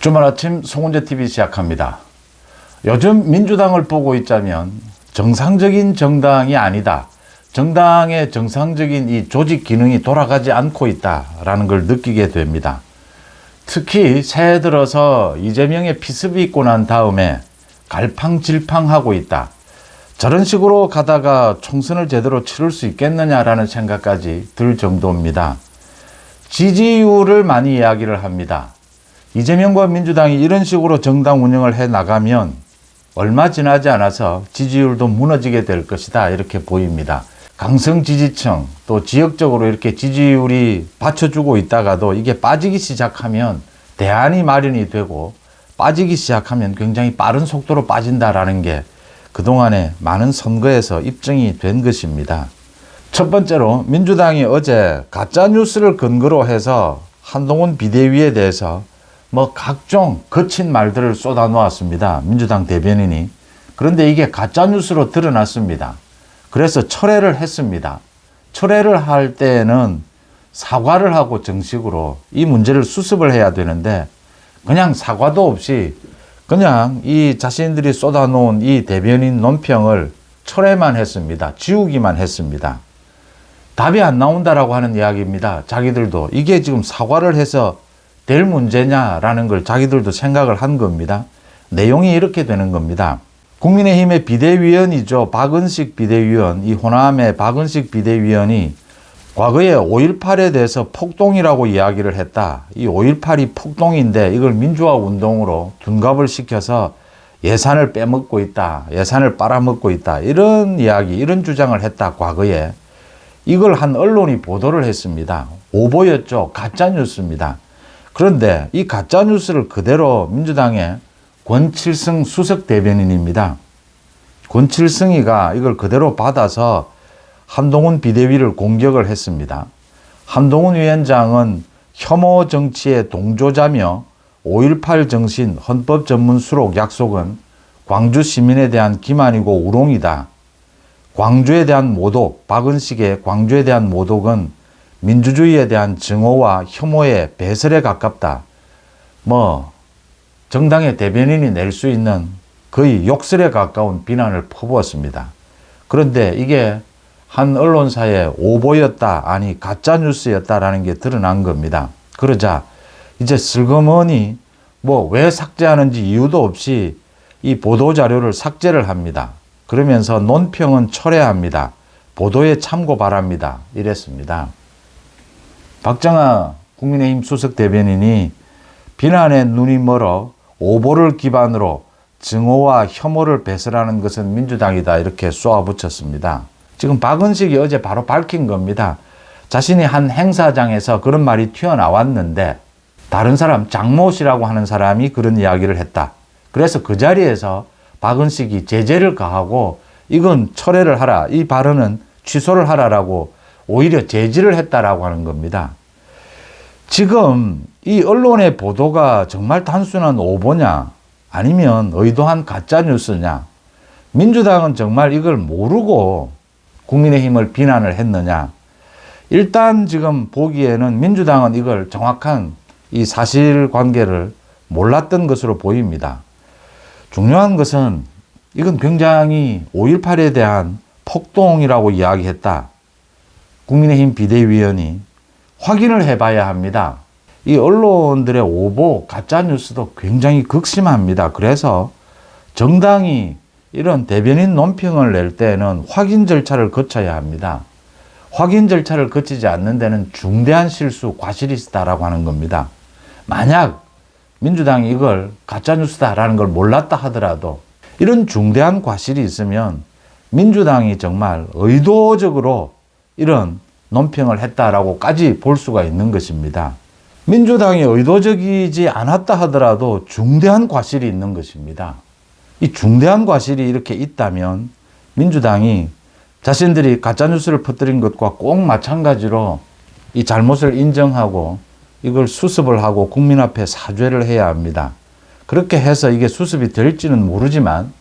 주말 아침 송은재TV 시작합니다. 요즘 민주당을 보고 있자면 정상적인 정당이 아니다. 정당의 정상적인 이 조직 기능이 돌아가지 않고 있다라는 걸 느끼게 됩니다. 특히 새해 들어서 이재명의 피습이 있고 난 다음에 갈팡질팡하고 있다. 저런 식으로 가다가 총선을 제대로 치를 수 있겠느냐라는 생각까지 들 정도입니다. 지지율을 많이 이야기를 합니다. 이재명과 민주당이 이런 식으로 정당 운영을 해 나가면 얼마 지나지 않아서 지지율도 무너지게 될 것이다, 이렇게 보입니다. 강성 지지층, 또 지역적으로 이렇게 지지율이 받쳐주고 있다가도 이게 빠지기 시작하면 대안이 마련이 되고, 빠지기 시작하면 굉장히 빠른 속도로 빠진다라는 게 그동안의 많은 선거에서 입증이 된 것입니다. 첫 번째로 민주당이 어제 가짜뉴스를 근거로 해서 한동훈 비대위에 대해서 각종 거친 말들을 쏟아 놓았습니다. 민주당 대변인이. 그런데 이게 가짜뉴스로 드러났습니다. 그래서 철회를 했습니다. 철회를 할 때에는 사과를 하고 정식으로 이 문제를 수습을 해야 되는데, 그냥 사과도 없이 그냥 이 자신들이 쏟아놓은 이 대변인 논평을 철회만 했습니다. 지우기만 했습니다. 답이 안 나온다라고 하는 이야기입니다. 자기들도 이게 지금 사과를 해서 될 문제냐라는 걸 자기들도 생각을 한 겁니다. 내용이 이렇게 되는 겁니다. 국민의힘의 비대위원이죠. 박은식 비대위원, 이 호남의 박은식 비대위원이 과거에 5.18에 대해서 폭동이라고 이야기를 했다. 이 5.18이 폭동인데 이걸 민주화 운동으로 둔갑을 시켜서 예산을 빼먹고 있다. 예산을 빨아먹고 있다. 이런 이야기, 이런 주장을 했다. 과거에. 이걸 한 언론이 보도를 했습니다. 오보였죠. 가짜뉴스입니다. 그런데 이 가짜뉴스를 그대로 민주당의 권칠승 수석 대변인입니다. 권칠승이가 이걸 그대로 받아서 한동훈 비대위를 공격을 했습니다. 한동훈 위원장은 혐오 정치의 동조자며 5.18 정신 헌법 전문 수록 약속은 광주 시민에 대한 기만이고 우롱이다. 광주에 대한 모독, 박은식의 광주에 대한 모독은 민주주의에 대한 증오와 혐오의 배설에 가깝다. 정당의 대변인이 낼 수 있는 거의 욕설에 가까운 비난을 퍼부었습니다. 그런데 이게 한 언론사의 오보였다, 아니 가짜뉴스였다라는 게 드러난 겁니다. 그러자 이제 슬그머니 왜 삭제하는지 이유도 없이 이 보도자료를 삭제를 합니다. 그러면서 논평은 철회합니다. 보도에 참고 바랍니다. 이랬습니다. 박정아 국민의힘 수석 대변인이 비난에 눈이 멀어 오보를 기반으로 증오와 혐오를 배설하는 것은 민주당이다, 이렇게 쏘아붙였습니다. 지금 박은식이 어제 바로 밝힌 겁니다. 자신이 한 행사장에서 그런 말이 튀어나왔는데 다른 사람, 장모 씨라고 하는 사람이 그런 이야기를 했다. 그래서 그 자리에서 박은식이 제재를 가하고 이건 철회를 하라, 이 발언은 취소를 하라라고 오히려 제지를 했다라고 하는 겁니다. 지금 이 언론의 보도가 정말 단순한 오보냐, 아니면 의도한 가짜뉴스냐, 민주당은 정말 이걸 모르고 국민의힘을 비난을 했느냐. 일단 지금 보기에는 민주당은 이걸 정확한 이 사실관계를 몰랐던 것으로 보입니다. 중요한 것은 이건 굉장히 5.18에 대한 폭동이라고 이야기했다. 국민의힘 비대위원이 확인을 해봐야 합니다. 이 언론들의 오보, 가짜뉴스도 굉장히 극심합니다. 그래서 정당이 이런 대변인 논평을 낼 때는 확인 절차를 거쳐야 합니다. 확인 절차를 거치지 않는 데는 중대한 실수, 과실이 있다라고 하는 겁니다. 만약 민주당이 이걸 가짜뉴스다라는 걸 몰랐다 하더라도 이런 중대한 과실이 있으면 민주당이 정말 의도적으로 이런 논평을 했다라고까지 볼 수가 있는 것입니다. 민주당이 의도적이지 않았다 하더라도 중대한 과실이 있는 것입니다. 이 중대한 과실이 이렇게 있다면 민주당이 자신들이 가짜뉴스를 퍼뜨린 것과 꼭 마찬가지로 이 잘못을 인정하고 이걸 수습을 하고 국민 앞에 사죄를 해야 합니다. 그렇게 해서 이게 수습이 될지는 모르지만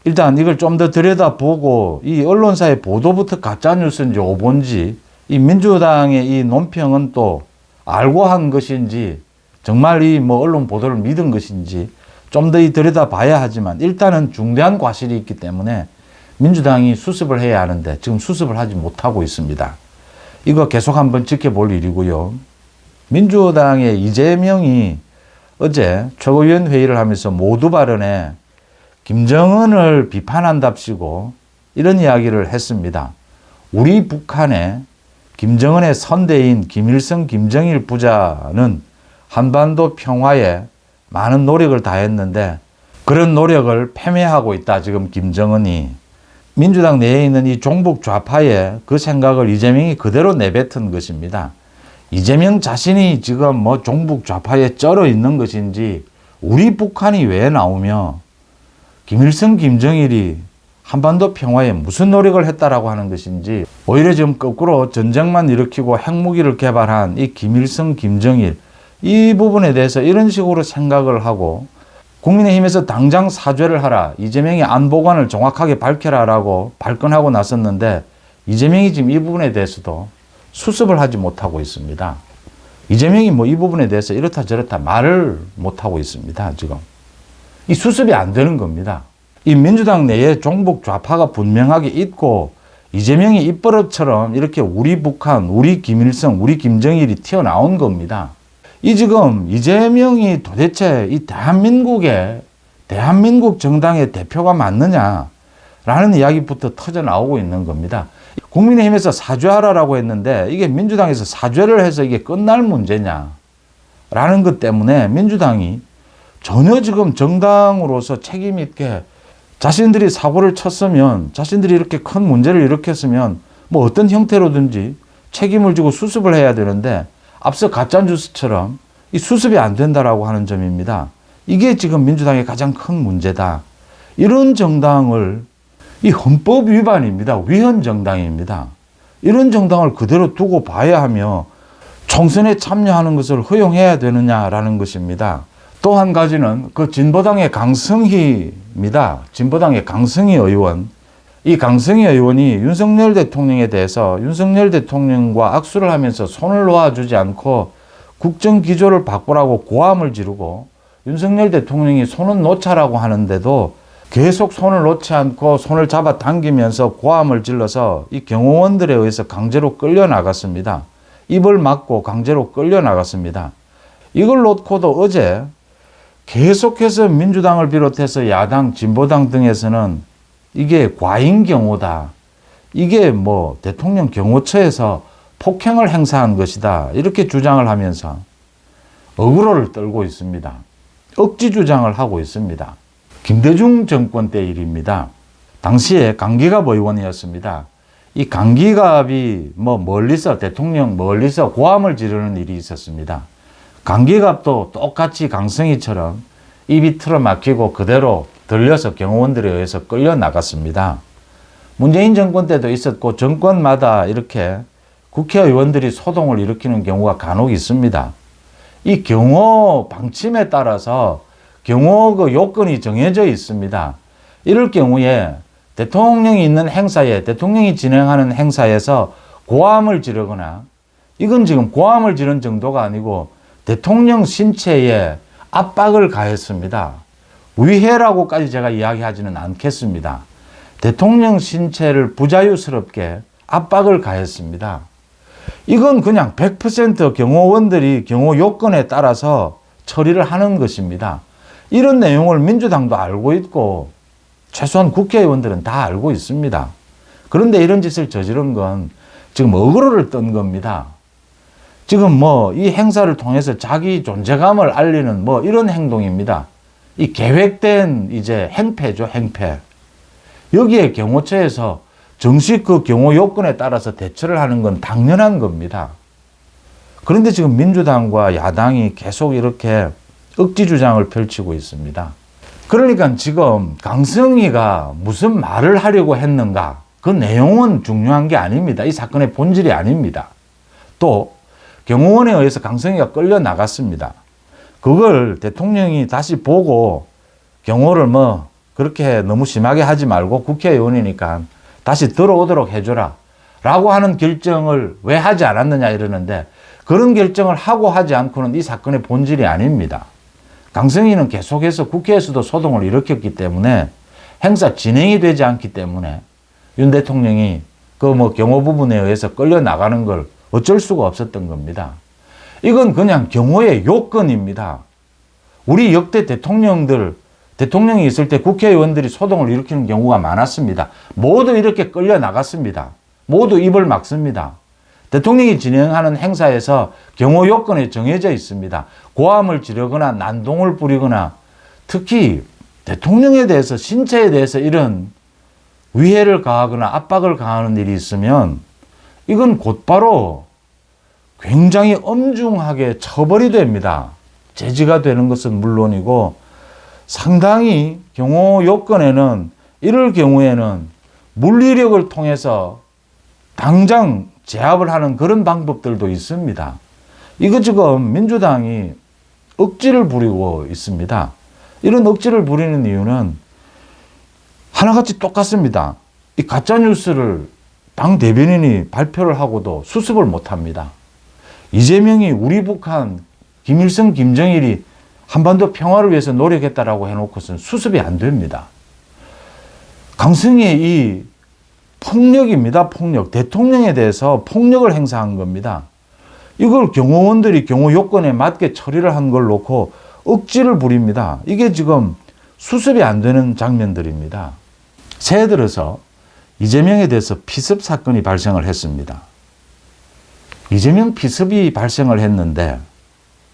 일단 이걸 좀 더 들여다보고 이 언론사의 보도부터 가짜뉴스인지 오보인지 이 민주당의 이 논평은 또 알고 한 것인지 정말 이 뭐 언론 보도를 믿은 것인지 좀 더 들여다봐야 하지만 일단은 중대한 과실이 있기 때문에 민주당이 수습을 해야 하는데 지금 수습을 하지 못하고 있습니다. 이거 계속 한번 지켜볼 일이고요. 민주당의 이재명이 어제 최고위원 회의를 하면서 모두 발언에 김정은을 비판한답시고 이런 이야기를 했습니다. 우리 북한의 김정은의 선대인 김일성, 김정일 부자는 한반도 평화에 많은 노력을 다했는데 그런 노력을 패배하고 있다. 지금 김정은이. 민주당 내에 있는 이 종북 좌파의 그 생각을 이재명이 그대로 내뱉은 것입니다. 이재명 자신이 지금 뭐 종북 좌파에 쩔어 있는 것인지 우리 북한이 왜 나오며 김일성, 김정일이 한반도 평화에 무슨 노력을 했다라고 하는 것인지 오히려 지금 거꾸로 전쟁만 일으키고 핵무기를 개발한 이 김일성, 김정일 이 부분에 대해서 이런 식으로 생각을 하고 국민의힘에서 당장 사죄를 하라. 이재명이 안보관을 정확하게 밝혀라라고 발끈하고 나섰는데 이재명이 지금 이 부분에 대해서도 수습을 하지 못하고 있습니다. 이재명이 뭐 이 부분에 대해서 이렇다 저렇다 말을 못하고 있습니다. 지금. 이 수습이 안 되는 겁니다. 이 민주당 내에 종북 좌파가 분명하게 있고 이재명이 입버릇처럼 이렇게 우리 북한, 우리 김일성, 우리 김정일이 튀어나온 겁니다. 이 지금 이재명이 도대체 이 대한민국 정당의 대표가 맞느냐라는 이야기부터 터져 나오고 있는 겁니다. 국민의힘에서 사죄하라라고 했는데 이게 민주당에서 사죄를 해서 이게 끝날 문제냐라는 것 때문에 민주당이 전혀 지금 정당으로서 책임 있게 자신들이 사고를 쳤으면 자신들이 이렇게 큰 문제를 일으켰으면 뭐 어떤 형태로든지 책임을 지고 수습을 해야 되는데 앞서 가짜뉴스처럼 이 수습이 안 된다라고 하는 점입니다. 이게 지금 민주당의 가장 큰 문제다. 이런 정당을 이 헌법 위반입니다. 위헌 정당입니다. 이런 정당을 그대로 두고 봐야 하며 총선에 참여하는 것을 허용해야 되느냐라는 것입니다. 또 한 가지는 그 진보당의 강성희입니다. 진보당의 강성희 의원. 이 강성희 의원이 윤석열 대통령에 대해서 윤석열 대통령과 악수를 하면서 손을 놓아주지 않고 국정기조를 바꾸라고 고함을 지르고 윤석열 대통령이 손은 놓자라고 하는데도 계속 손을 놓지 않고 손을 잡아 당기면서 고함을 질러서 이 경호원들에 의해서 강제로 끌려나갔습니다. 입을 막고 강제로 끌려나갔습니다. 이걸 놓고도 어제 계속해서 민주당을 비롯해서 야당, 진보당 등에서는 이게 과잉 경호다. 이게 뭐 대통령 경호처에서 폭행을 행사한 것이다. 이렇게 주장을 하면서 어그로를 떨고 있습니다. 억지 주장을 하고 있습니다. 김대중 정권 때 일입니다. 당시에 강기갑 의원이었습니다. 이 강기갑이 뭐 멀리서 대통령 멀리서 고함을 지르는 일이 있었습니다. 강기갑도 똑같이 강성희처럼 입이 틀어막히고 그대로 들려서 경호원들에 의해서 끌려 나갔습니다. 문재인 정권 때도 있었고 정권마다 이렇게 국회의원들이 소동을 일으키는 경우가 간혹 있습니다. 이 경호 방침에 따라서 경호 그 요건이 정해져 있습니다. 이럴 경우에 대통령이 있는 행사에 대통령이 진행하는 행사에서 고함을 지르거나 이건 지금 고함을 지른 정도가 아니고 대통령 신체에 압박을 가했습니다. 위해라고까지 제가 이야기하지는 않겠습니다. 대통령 신체를 부자유스럽게 압박을 가했습니다. 이건 그냥 100% 경호원들이 경호 요건에 따라서 처리를 하는 것입니다. 이런 내용을 민주당도 알고 있고 최소한 국회의원들은 다 알고 있습니다. 그런데 이런 짓을 저지른 건 지금 어그로를 뜬 겁니다. 지금 뭐 이 행사를 통해서 자기 존재감을 알리는 뭐 이런 행동입니다. 이 계획된 이제 행패죠, 행패. 여기에 경호처에서 정식 그 경호 요건에 따라서 대처를 하는 건 당연한 겁니다. 그런데 지금 민주당과 야당이 계속 이렇게 억지 주장을 펼치고 있습니다. 그러니까 지금 강성희가 무슨 말을 하려고 했는가? 그 내용은 중요한 게 아닙니다. 이 사건의 본질이 아닙니다. 또 경호원에 의해서 강성희가 끌려 나갔습니다. 그걸 대통령이 다시 보고 경호를 뭐 그렇게 너무 심하게 하지 말고 국회의원이니까 다시 들어오도록 해줘라 라고 하는 결정을 왜 하지 않았느냐 이러는데 그런 결정을 하고 하지 않고는 이 사건의 본질이 아닙니다. 강성희는 계속해서 국회에서도 소동을 일으켰기 때문에 행사 진행이 되지 않기 때문에 윤 대통령이 그 경호 부분에 의해서 끌려 나가는 걸 어쩔 수가 없었던 겁니다. 이건 그냥 경호의 요건입니다. 우리 역대 대통령이 있을 때 국회의원들이 소동을 일으키는 경우가 많았습니다. 모두 이렇게 끌려 나갔습니다. 모두 입을 막습니다. 대통령이 진행하는 행사에서 경호 요건이 정해져 있습니다. 고함을 지르거나 난동을 부리거나 특히 대통령에 대해서 신체에 대해서 이런 위해를 가하거나 압박을 가하는 일이 있으면 이건 곧바로 굉장히 엄중하게 처벌이 됩니다. 제지가 되는 것은 물론이고 상당히 경호 요건에는 이럴 경우에는 물리력을 통해서 당장 제압을 하는 그런 방법들도 있습니다. 이거 지금 민주당이 억지를 부리고 있습니다. 이런 억지를 부리는 이유는 하나같이 똑같습니다. 이 가짜뉴스를 당 대변인이 발표를 하고도 수습을 못합니다. 이재명이 우리 북한 김일성, 김정일이 한반도 평화를 위해서 노력했다라고 해놓고서는 수습이 안 됩니다. 강성희의 이 폭력입니다. 폭력. 대통령에 대해서 폭력을 행사한 겁니다. 이걸 경호원들이 경호 요건에 맞게 처리를 한 걸 놓고 억지를 부립니다. 이게 지금 수습이 안 되는 장면들입니다. 새해 들어서 이재명에 대해서 피습 사건이 발생을 했습니다. 이재명 피습이 발생을 했는데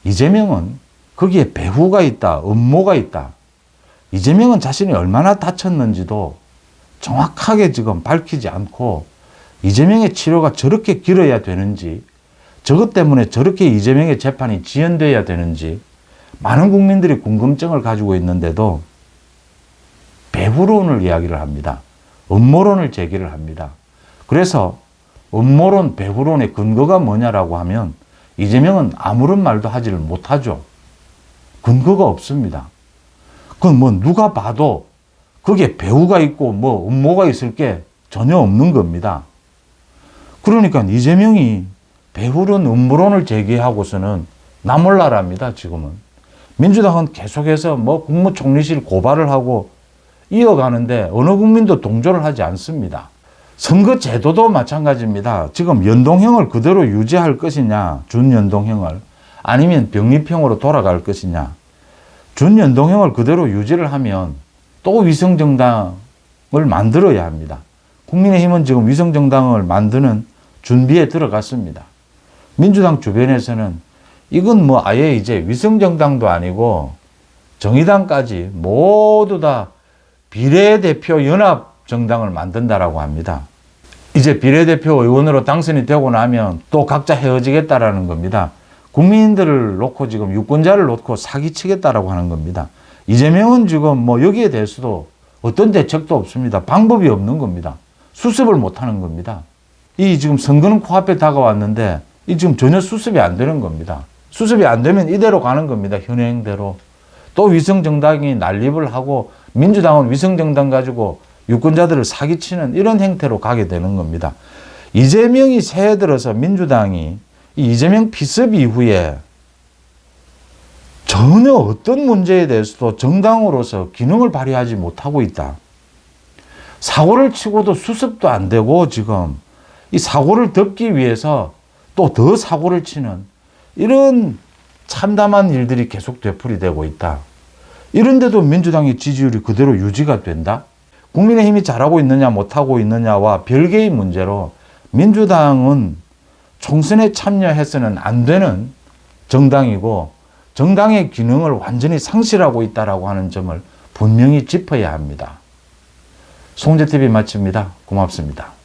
이재명은 거기에 배후가 있다, 음모가 있다. 이재명은 자신이 얼마나 다쳤는지도 정확하게 지금 밝히지 않고 이재명의 치료가 저렇게 길어야 되는지, 저것 때문에 저렇게 이재명의 재판이 지연돼야 되는지 많은 국민들이 궁금증을 가지고 있는데도 배후론을 이야기를 합니다. 음모론을 제기를 합니다. 그래서 음모론, 배후론의 근거가 뭐냐라고 하면 이재명은 아무런 말도 하지를 못하죠. 근거가 없습니다. 그건 누가 봐도 거기에 배후가 있고 음모가 있을 게 전혀 없는 겁니다. 그러니까 이재명이 배후론, 음모론을 제기하고서는 나몰라랍니다. 지금은. 민주당은 계속해서 국무총리실 고발을 하고 이어가는데 어느 국민도 동조를 하지 않습니다. 선거제도도 마찬가지입니다. 지금 연동형을 그대로 유지할 것이냐, 준연동형을, 아니면 병립형으로 돌아갈 것이냐. 준연동형을 그대로 유지를 하면 또 위성정당을 만들어야 합니다. 국민의힘은 지금 위성정당을 만드는 준비에 들어갔습니다. 민주당 주변에서는 이건 아예 이제 위성정당도 아니고 정의당까지 모두 다 비례대표 연합정당을 만든다라고 합니다. 이제 비례대표 의원으로 당선이 되고 나면 또 각자 헤어지겠다라는 겁니다. 국민들을 놓고 지금 유권자를 놓고 사기치겠다라고 하는 겁니다. 이재명은 지금 여기에 대해서도 어떤 대책도 없습니다. 방법이 없는 겁니다. 수습을 못하는 겁니다. 이 지금 선거는 코앞에 다가왔는데 이 지금 전혀 수습이 안 되는 겁니다. 수습이 안 되면 이대로 가는 겁니다. 현행대로. 또 위성정당이 난립을 하고 민주당은 위성정당 가지고 유권자들을 사기치는 이런 행태로 가게 되는 겁니다. 이재명이 새해 들어서 민주당이 이 이재명 피습 이후에 전혀 어떤 문제에 대해서도 정당으로서 기능을 발휘하지 못하고 있다. 사고를 치고도 수습도 안 되고 지금 이 사고를 덮기 위해서 또 더 사고를 치는 이런 참담한 일들이 계속 되풀이되고 있다. 이런데도 민주당의 지지율이 그대로 유지가 된다? 국민의힘이 잘하고 있느냐 못하고 있느냐와 별개의 문제로 민주당은 총선에 참여해서는 안 되는 정당이고 정당의 기능을 완전히 상실하고 있다고 하는 점을 분명히 짚어야 합니다. 송재TV 마칩니다. 고맙습니다.